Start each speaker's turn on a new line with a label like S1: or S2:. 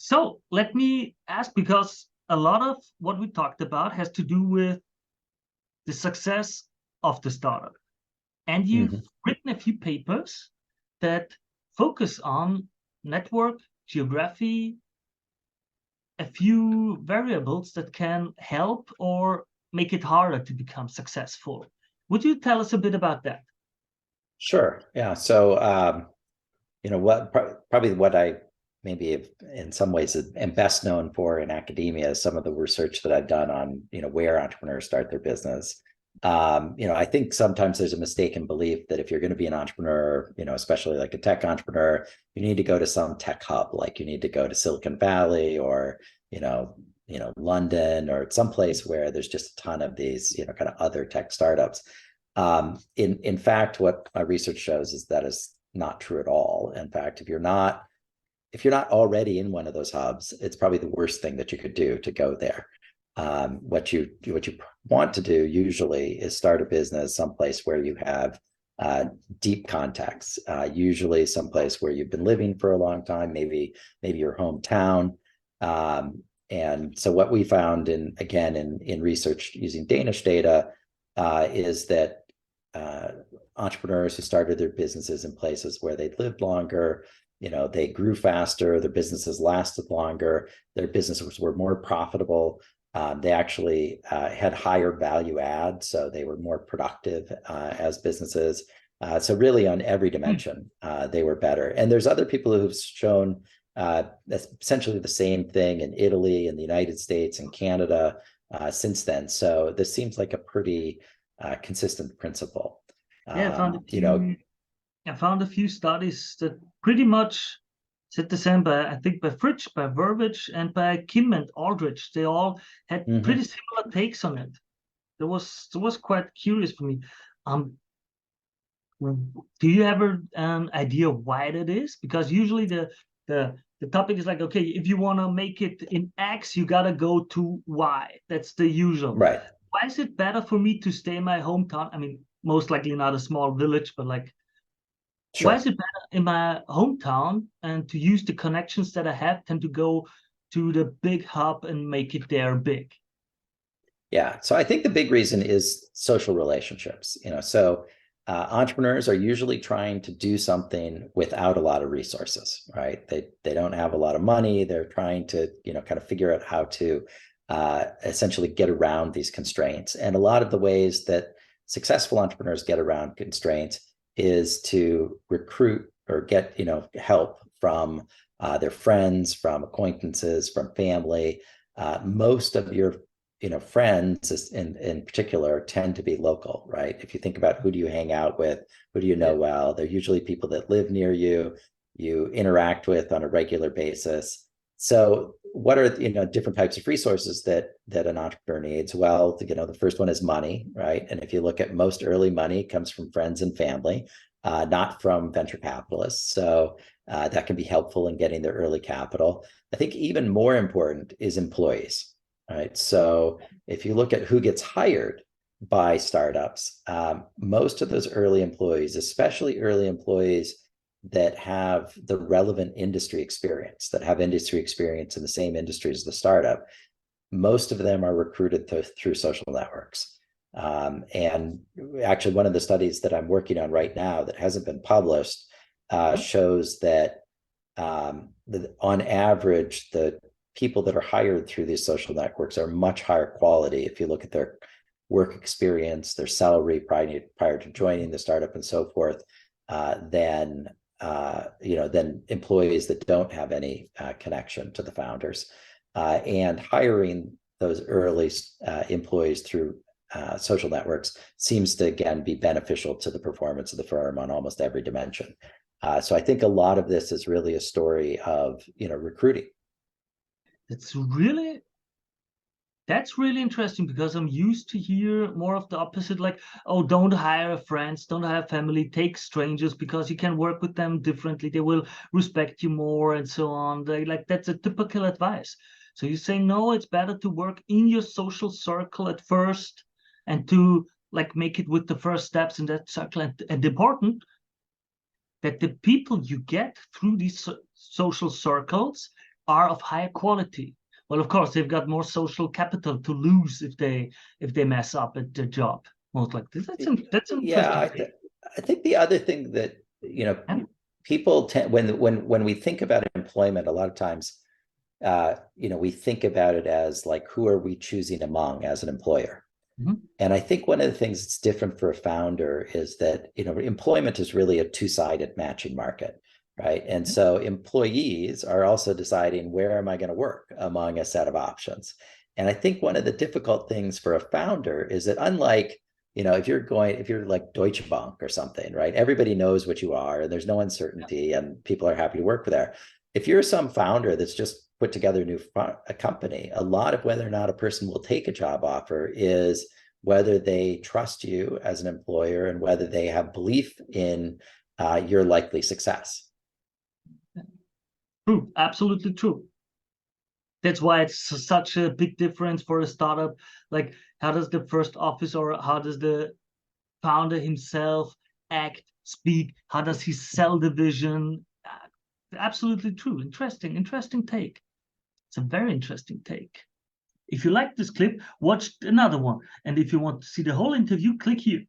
S1: So let me ask, because a lot of what we talked about has to do with the success of the startup. And you've written a few papers that focus on network, geography, a few variables that can help or make it harder to become successful. Would you tell us a bit about that?
S2: Sure. Yeah. So, probably what I maybe in some ways am best known for in academia is some of the research that I've done on, where entrepreneurs start their business. I think sometimes there's a mistaken belief that if you're going to be an entrepreneur, especially like a tech entrepreneur, you need to go to some tech hub, like you need to go to Silicon Valley or, London or someplace where there's just a ton of these, kind of other tech startups. In fact, what my research shows is that is not true at all. In fact, if you're not already in one of those hubs, it's probably the worst thing that you could do to go there. What you want to do usually is start a business someplace where you have deep contacts, usually someplace where you've been living for a long time, maybe your hometown. And so what we found in research using Danish data is that entrepreneurs who started their businesses in places where they lived longer, they grew faster, their businesses lasted longer, their businesses were more profitable. They actually had higher value add, so they were more productive as businesses. So really on every dimension, they were better. And there's other people who've shown essentially the same thing in Italy, in the United States, and Canada since then. So this seems like a pretty consistent principle.
S1: Yeah, I found a few studies that pretty much said the same, I think by Fritsch, by Verwich, and by Kim and Aldrich. They all had pretty similar takes on it. It was quite curious for me. Do you have an idea why that is? Because usually the topic is like, okay, if you want to make it in X, you gotta go to Y. That's the usual.
S2: Right.
S1: Why is it better for me to stay in my hometown? I mean, most likely not a small village, but like,
S2: Sure.
S1: why is it better in my hometown and to use the connections that I have than to go to the big hub and make it there big?
S2: Yeah. So I think the big reason is social relationships. So entrepreneurs are usually trying to do something without a lot of resources, right? They don't have a lot of money. They're trying to, kind of figure out how to essentially get around these constraints. And a lot of the ways that successful entrepreneurs get around constraints is to recruit or get, help from their friends, from acquaintances, from family. Most of your friends in particular tend to be local, right? If you think about who do you hang out with, who do you know well, they're usually people that live near you, you interact with on a regular basis. So what are different types of resources that an entrepreneur needs? Well, the first one is money, right? And if you look at most early money, it comes from friends and family, not from venture capitalists. So that can be helpful in getting their early capital. I think even more important is employees. Right. So if you look at who gets hired by startups, most of those early employees, especially early employees that have the relevant industry experience, that have industry experience in the same industry as the startup, most of them are recruited through social networks. And actually, one of the studies that I'm working on right now that hasn't been published shows that on average, the people that are hired through these social networks are much higher quality if you look at their work experience, their salary prior to joining the startup and so forth, than employees that don't have any connection to the founders. And hiring those early employees through social networks seems to, again, be beneficial to the performance of the firm on almost every dimension. So I think a lot of this is really a story of recruiting.
S1: That's really interesting, because I'm used to hear more of the opposite, like, oh, don't hire friends, don't hire family, take strangers because you can work with them differently. They will respect you more and so on. That's a typical advice. So you say, no, it's better to work in your social circle at first and to make it with the first steps in that circle. And important that the people you get through these social circles are of higher quality. Well, of course, they've got more social capital to lose if they mess up at their job. Most likely, that's interesting.
S2: Yeah, I think the other thing that people tend, when we think about employment, a lot of times, we think about it as like, who are we choosing among as an employer?
S1: Mm-hmm.
S2: And I think one of the things that's different for a founder is that, employment is really a two-sided matching market, right? And so employees are also deciding, where am I going to work among a set of options? And I think one of the difficult things for a founder is that, unlike, if you're like Deutsche Bank or something, right? Everybody knows what you are and there's no uncertainty and people are happy to work there. If you're some founder that's just put together a company, a lot of whether or not a person will take a job offer is whether they trust you as an employer and whether they have belief in your likely success.
S1: True, absolutely true. That's why it's such a big difference for a startup. Like, how does the first office, or how does the founder himself act, speak? How does he sell the vision? Absolutely true. Interesting take. It's a very interesting take. If you like this clip, watch another one. And if you want to see the whole interview, click here.